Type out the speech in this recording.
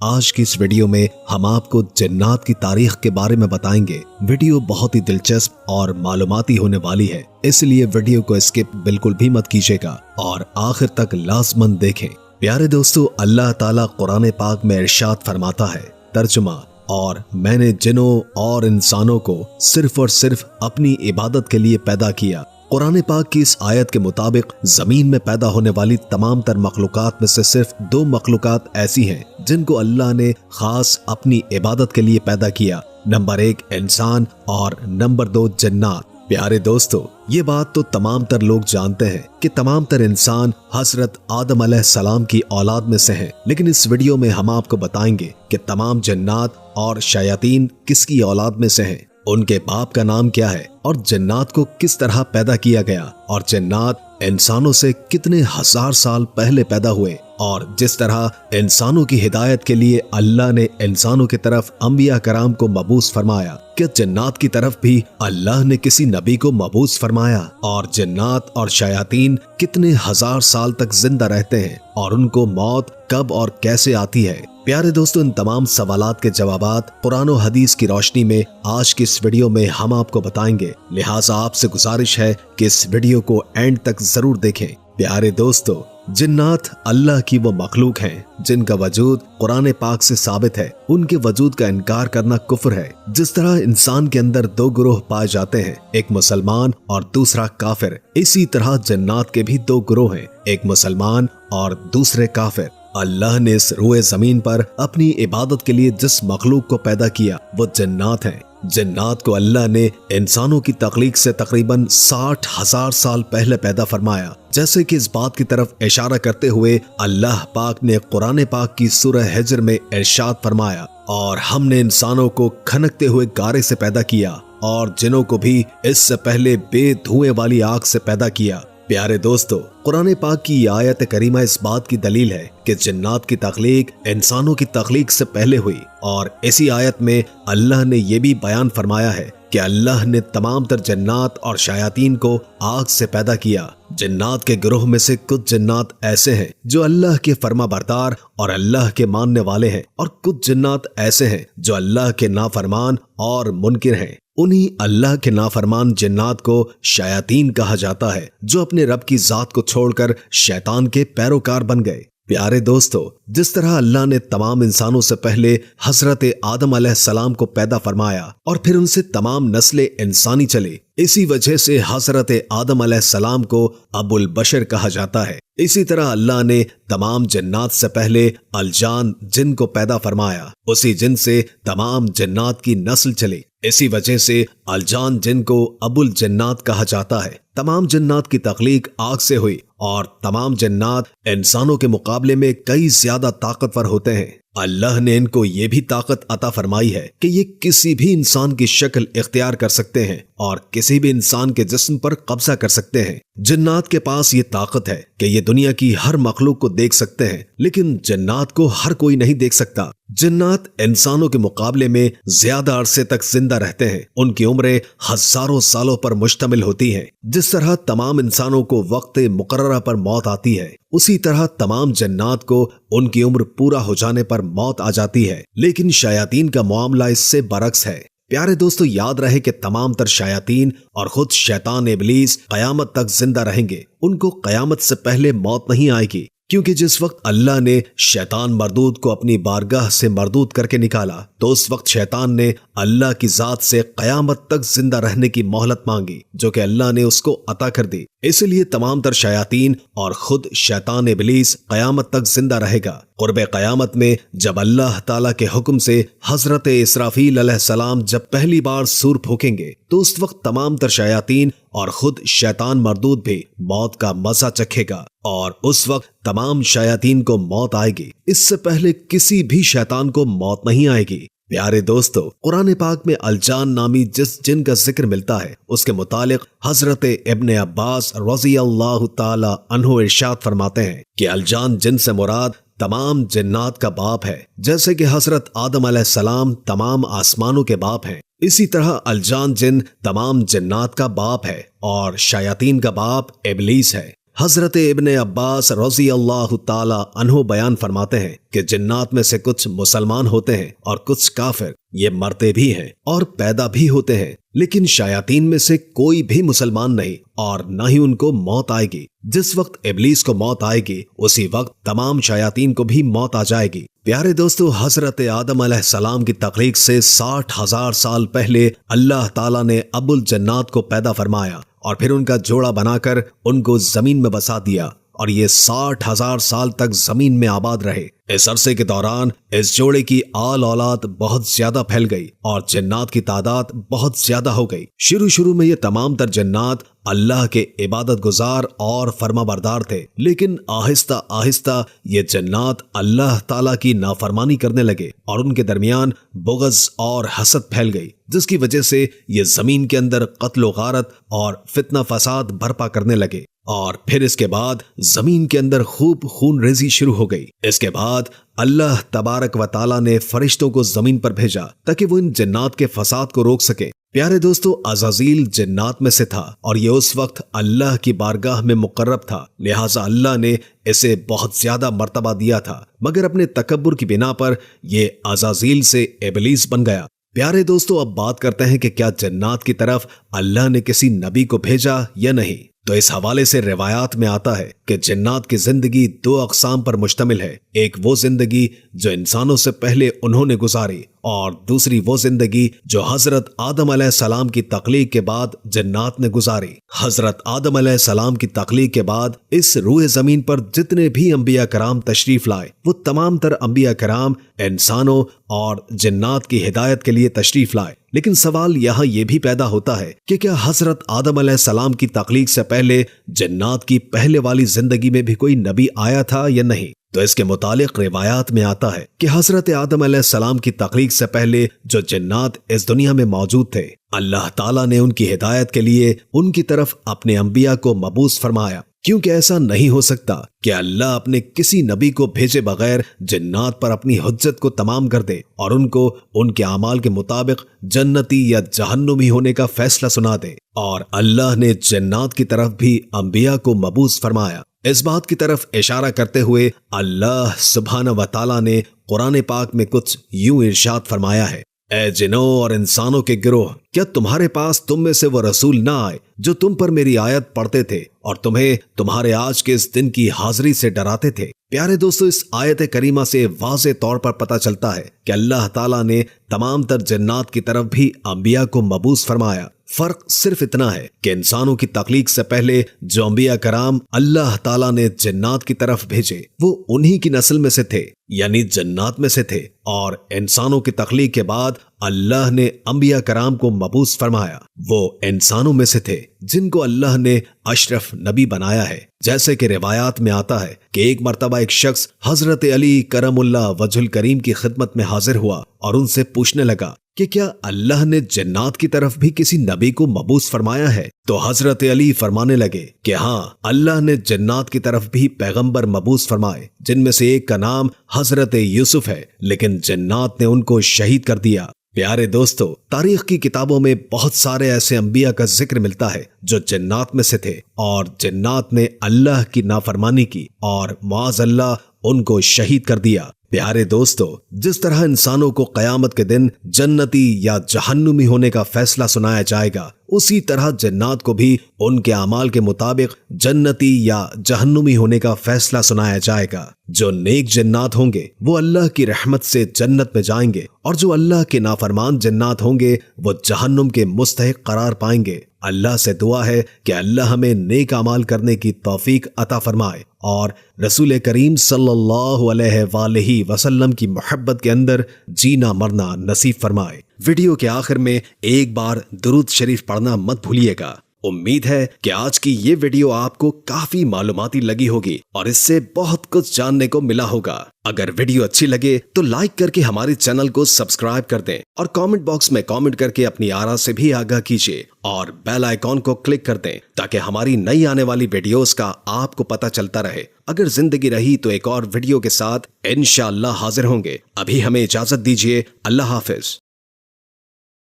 آج کی اس ویڈیو میں ہم آپ کو جنات کی تاریخ کے بارے میں بتائیں گے۔ ویڈیو بہت ہی دلچسپ اور معلوماتی ہونے والی ہے، اس لیے ویڈیو کو اسکپ بالکل بھی مت کیجیے گا اور آخر تک لازماً دیکھیں۔ پیارے دوستو، اللہ تعالیٰ قرآن پاک میں ارشاد فرماتا ہے، ترجمہ: اور میں نے جنوں اور انسانوں کو صرف اور صرف اپنی عبادت کے لیے پیدا کیا۔ قرآن پاک کی اس آیت کے مطابق زمین میں پیدا ہونے والی تمام تر مخلوقات میں سے صرف دو مخلوقات ایسی ہیں جن کو اللہ نے خاص اپنی عبادت کے لیے پیدا کیا، نمبر 1 انسان اور نمبر 2 جنات۔ پیارے دوستو، یہ بات تو تمام تر لوگ جانتے ہیں کہ تمام تر انسان حضرت آدم علیہ السلام کی اولاد میں سے ہیں، لیکن اس ویڈیو میں ہم آپ کو بتائیں گے کہ تمام جنات اور شیاطین کس کی اولاد میں سے ہیں، ان کے باپ کا نام کیا ہے اور جنات کو کس طرح پیدا کیا گیا، اور جنات انسانوں سے کتنے ہزار سال پہلے پیدا ہوئے، اور جس طرح انسانوں کی ہدایت کے لیے اللہ نے انسانوں کی طرف انبیاء کرام کو مبعوث فرمایا، کہ جنات کی طرف بھی اللہ نے کسی نبی کو مبعوث فرمایا، اور جنات اور شیاطین کتنے ہزار سال تک زندہ رہتے ہیں اور ان کو موت کب اور کیسے آتی ہے۔ پیارے دوستو، ان تمام سوالات کے جوابات قرآن و حدیث کی روشنی میں آج کی اس ویڈیو میں ہم آپ کو بتائیں گے، لہٰذا آپ سے گزارش ہے کہ اس ویڈیو کو اینڈ تک ضرور دیکھیں۔ پیارے دوستو، جنات اللہ کی وہ مخلوق ہیں جن کا وجود قرآن پاک سے ثابت ہے۔ ان کے وجود کا انکار کرنا کفر ہے۔ جس طرح انسان کے اندر دو گروہ پائے جاتے ہیں، ایک مسلمان اور دوسرا کافر، اسی طرح جنات کے بھی دو گروہ ہیں، ایک مسلمان اور دوسرے کافر۔ اللہ نے اس روئے زمین پر اپنی عبادت کے لیے جس مخلوق کو پیدا کیا وہ جنات ہیں۔ جنات کو اللہ نے انسانوں کی تخلیق سے تقریباً 60,000 سال پہلے پیدا فرمایا، جیسے کہ اس بات کی طرف اشارہ کرتے ہوئے اللہ پاک نے قرآن پاک کی سورہ ہجر میں ارشاد فرمایا، اور ہم نے انسانوں کو کھنکتے ہوئے گارے سے پیدا کیا اور جنوں کو بھی اس سے پہلے بے دھوئیں والی آگ سے پیدا کیا۔ پیارے دوستو، قرآن پاک کی یہ آیت کریمہ اس بات کی دلیل ہے کہ جنات کی تخلیق انسانوں کی تخلیق سے پہلے ہوئی، اور اسی آیت میں اللہ نے یہ بھی بیان فرمایا ہے کہ اللہ نے تمام تر جنات اور شیاطین کو آگ سے پیدا کیا۔ جنات کے گروہ میں سے کچھ جنات ایسے ہیں جو اللہ کے فرما بردار اور اللہ کے ماننے والے ہیں، اور کچھ جنات ایسے ہیں جو اللہ کے نافرمان اور منکر ہیں۔ انہی اللہ کے نافرمان جنات کو شیاطین کہا جاتا ہے، جو اپنے رب کی ذات کو چھوڑ کر شیطان کے پیروکار بن گئے۔ پیارے دوستو، جس طرح اللہ نے تمام انسانوں سے پہلے حضرت آدم علیہ السلام کو پیدا فرمایا اور پھر ان سے تمام نسل انسانی چلی، اسی وجہ سے حضرت آدم علیہ السلام کو ابو البشر کہا جاتا ہے۔ اسی طرح اللہ نے تمام جنات سے پہلے الجان جن کو پیدا فرمایا، اسی جن سے تمام جنات کی نسل چلی، اسی وجہ سے الجان جن کو ابو الجنات کہا جاتا ہے۔ تمام جنات کی تخلیق آگ سے ہوئی، اور تمام جنات انسانوں کے مقابلے میں کئی زیادہ طاقتور ہوتے ہیں۔ اللہ نے ان کو یہ بھی طاقت عطا فرمائی ہے کہ یہ کسی بھی انسان کی شکل اختیار کر سکتے ہیں اور کسی بھی انسان کے جسم پر قبضہ کر سکتے ہیں۔ جنات کے پاس یہ طاقت ہے کہ یہ دنیا کی ہر مخلوق کو دیکھ سکتے ہیں، لیکن جنات کو ہر کوئی نہیں دیکھ سکتا۔ جنات انسانوں کے مقابلے میں زیادہ عرصے تک زندہ رہتے ہیں، ان کی عمریں ہزاروں سالوں پر مشتمل ہوتی ہیں۔ جس طرح تمام انسانوں کو وقت مقررہ پر موت آتی ہے، اسی طرح تمام جنات کو ان کی عمر پورا ہو جانے پر موت آ جاتی ہے، لیکن شیاطین کا معاملہ اس سے برعکس ہے۔ پیارے دوستو، یاد رہے کہ تمام تر شیاطین اور خود شیطان ابلیس قیامت تک زندہ رہیں گے، ان کو قیامت سے پہلے موت نہیں آئے گی، کیونکہ جس وقت اللہ نے شیطان مردود کو اپنی بارگاہ سے مردود کر کے نکالا تو اس وقت شیطان نے اللہ کی ذات سے قیامت تک زندہ رہنے کی مہلت مانگی، جو کہ اللہ نے اس کو عطا کر دی۔ اس لیے تمام تر شیاطین اور خود شیطان ابلیس قیامت تک زندہ رہے گا۔ قرب قیامت میں جب اللہ تعالیٰ کے حکم سے حضرت اسرافیل علیہ السلام جب پہلی بار سور پھونکیں گے تو اس وقت تمام تر شیاطین اور خود شیطان مردود بھی موت کا مزہ چکھے گا، اور اس وقت تمام شیاطین کو موت آئے گی۔ اس سے پہلے کسی بھی شیطان کو موت نہیں آئے گی۔ پیارے دوستو، قرآن پاک میں الجان نامی جس جن کا ذکر ملتا ہے، اس کے متعلق حضرت ابن عباس رضی اللہ تعالی عنہ ارشاد فرماتے ہیں کہ الجان جن سے مراد تمام جنات کا باپ ہے، جیسے کہ حضرت آدم علیہ السلام تمام آسمانوں کے باپ ہیں، اسی طرح الجان جن تمام جنات کا باپ ہے، اور شیاطین کا باپ ابلیس ہے۔ حضرت ابن عباس رضی اللہ تعالی عنہ بیان فرماتے ہیں کہ جنات میں سے کچھ مسلمان ہوتے ہیں اور کچھ کافر، یہ مرتے بھی ہیں اور پیدا بھی ہوتے ہیں، لیکن شیاطین میں سے کوئی بھی مسلمان نہیں اور نہ ہی ان کو موت آئے گی۔ جس وقت ابلیس کو موت آئے گی اسی وقت تمام شیاطین کو بھی موت آ جائے گی۔ پیارے دوستو، حضرت آدم علیہ السلام کی تخلیق سے 60,000 سال پہلے اللہ تعالیٰ نے ابو الجنات کو پیدا فرمایا اور پھر ان کا جوڑا بنا کر ان کو زمین میں بسا دیا، اور یہ 60,000 سال تک زمین میں آباد رہے۔ اس عرصے کے دوران اس جوڑے کی آل اولاد بہت زیادہ پھیل گئی اور جنات کی تعداد بہت زیادہ ہو گئی۔ شروع میں یہ تمام تر جنات اللہ کے عبادت گزار اور فرما بردار تھے، لیکن آہستہ آہستہ یہ جنات اللہ تعالیٰ کی نافرمانی کرنے لگے اور ان کے درمیان بغض اور حسد پھیل گئی، جس کی وجہ سے یہ زمین کے اندر قتل و غارت اور فتنہ فساد برپا کرنے لگے، اور پھر اس کے بعد زمین کے اندر خوب خون ریزی شروع ہو گئی۔ اس کے بعد اللہ تبارک و تعالیٰ نے فرشتوں کو زمین پر بھیجا تاکہ وہ ان جنات کے فساد کو روک سکے۔ پیارے دوستو، عزازیل جنات میں سے تھا اور یہ اس وقت اللہ کی بارگاہ میں مقرب تھا، لہٰذا اللہ نے اسے بہت زیادہ مرتبہ دیا تھا، مگر اپنے تکبر کی بنا پر یہ عزازیل سے ابلیس بن گیا۔ پیارے دوستو، اب بات کرتے ہیں کہ کیا جنات کی طرف اللہ نے کسی نبی کو بھیجا یا نہیں۔ تو اس حوالے سے روایات میں آتا ہے کہ جنات کی زندگی 2 اقسام پر مشتمل ہے، ایک وہ زندگی جو انسانوں سے پہلے انہوں نے گزاری، اور دوسری وہ زندگی جو حضرت آدم علیہ السلام کی تخلیق کے بعد جنات نے گزاری۔ حضرت آدم علیہ السلام کی تخلیق کے بعد اس روئے زمین پر جتنے بھی انبیاء کرام تشریف لائے، وہ تمام تر انبیاء کرام انسانوں اور جنات کی ہدایت کے لیے تشریف لائے۔ لیکن سوال یہاں یہ بھی پیدا ہوتا ہے کہ کیا حضرت آدم علیہ السلام کی تخلیق سے پہلے جنات کی پہلے والی زندگی میں بھی کوئی نبی آیا تھا یا نہیں؟ تو اس کے متعلق روایات میں آتا ہے کہ حضرت آدم علیہ السلام کی تخلیق سے پہلے جو جنات اس دنیا میں موجود تھے، اللہ تعالیٰ نے ان کی ہدایت کے لیے ان کی طرف اپنے انبیاء کو مبعوث فرمایا، کیونکہ ایسا نہیں ہو سکتا کہ اللہ اپنے کسی نبی کو بھیجے بغیر جنات پر اپنی حجت کو تمام کر دے اور ان کو ان کے اعمال کے مطابق جنتی یا جہنمی ہونے کا فیصلہ سنا دے۔ اور اللہ نے جنات کی طرف بھی انبیاء کو مبعوث فرمایا۔ اس بات کی طرف اشارہ کرتے ہوئے اللہ سبحانہ و تعالیٰ نے قرآن پاک میں کچھ یوں ارشاد فرمایا ہے: اے جنوں اور انسانوں کے گروہ، کیا تمہارے پاس تم میں سے وہ رسول نہ آئے جو تم پر میری آیت پڑھتے تھے اور تمہیں تمہارے آج کے اس دن کی حاضری سے ڈراتے تھے؟ پیارے دوستو، اس آیت کریمہ سے واضح طور پر پتہ چلتا ہے کہ اللہ تعالیٰ نے تمام تر جنات کی طرف بھی انبیاء کو مبعوث فرمایا۔ فرق صرف اتنا ہے کہ انسانوں کی تخلیق سے پہلے جو انبیاء کرام اللہ تعالیٰ نے جنات کی طرف بھیجے وہ انہی کی نسل میں سے تھے، یعنی جنات میں سے تھے، اور انسانوں کی تخلیق کے بعد اللہ نے انبیاء کرام کو مبعوث فرمایا، وہ انسانوں میں سے تھے جن کو اللہ نے اشرف نبی بنایا ہے۔ جیسے کہ روایات میں آتا ہے کہ ایک مرتبہ ایک شخص حضرت علی کرم اللہ وجہ الکریم کی خدمت میں حاضر ہوا اور ان سے پوچھنے لگا کہ کیا اللہ نے جنات کی طرف بھی کسی نبی کو مبعوث فرمایا ہے؟ تو حضرت علی فرمانے لگے کہ ہاں، اللہ نے جنات کی طرف بھی پیغمبر مبعوث فرمائے، جن میں سے ایک کا نام حضرت یوسف ہے، لیکن جنات نے ان کو شہید کر دیا۔ پیارے دوستو، تاریخ کی کتابوں میں بہت سارے ایسے انبیاء کا ذکر ملتا ہے جو جنات میں سے تھے اور جنات نے اللہ کی نافرمانی کی اور معاذ اللہ ان کو شہید کر دیا۔ پیارے دوستو، جس طرح انسانوں کو قیامت کے دن جنتی یا جہنمی ہونے کا فیصلہ سنایا جائے گا، اسی طرح جنات کو بھی ان کے اعمال کے مطابق جنتی یا جہنمی ہونے کا فیصلہ سنایا جائے گا۔ جو نیک جنات ہوں گے وہ اللہ کی رحمت سے جنت میں جائیں گے، اور جو اللہ کے نافرمان جنات ہوں گے وہ جہنم کے مستحق قرار پائیں گے۔ اللہ سے دعا ہے کہ اللہ ہمیں نیک اعمال کرنے کی توفیق عطا فرمائے اور رسول کریم صلی اللہ علیہ وآلہ وسلم کی محبت کے اندر جینا مرنا نصیب فرمائے۔ ویڈیو کے آخر میں ایک بار درود شریف پڑھنا مت بھولیے گا۔ امید ہے کہ آج کی یہ ویڈیو آپ کو کافی معلوماتی لگی ہوگی اور اس سے بہت کچھ جاننے کو ملا ہوگا۔ اگر ویڈیو اچھی لگے تو لائک کر کے ہمارے چینل کو سبسکرائب کر دیں اور کامنٹ باکس میں کامنٹ کر کے اپنی آرا سے بھی آگاہ کیجیے اور بیل آئیکن کو کلک کر دیں تاکہ ہماری نئی آنے والی ویڈیوز کا آپ کو پتہ چلتا رہے۔ اگر زندگی رہی تو ایک اور ویڈیو کے ساتھ انشاءاللہ حاضر ہوں گے۔ ابھی ہمیں اجازت دیجیے۔ اللہ حافظ۔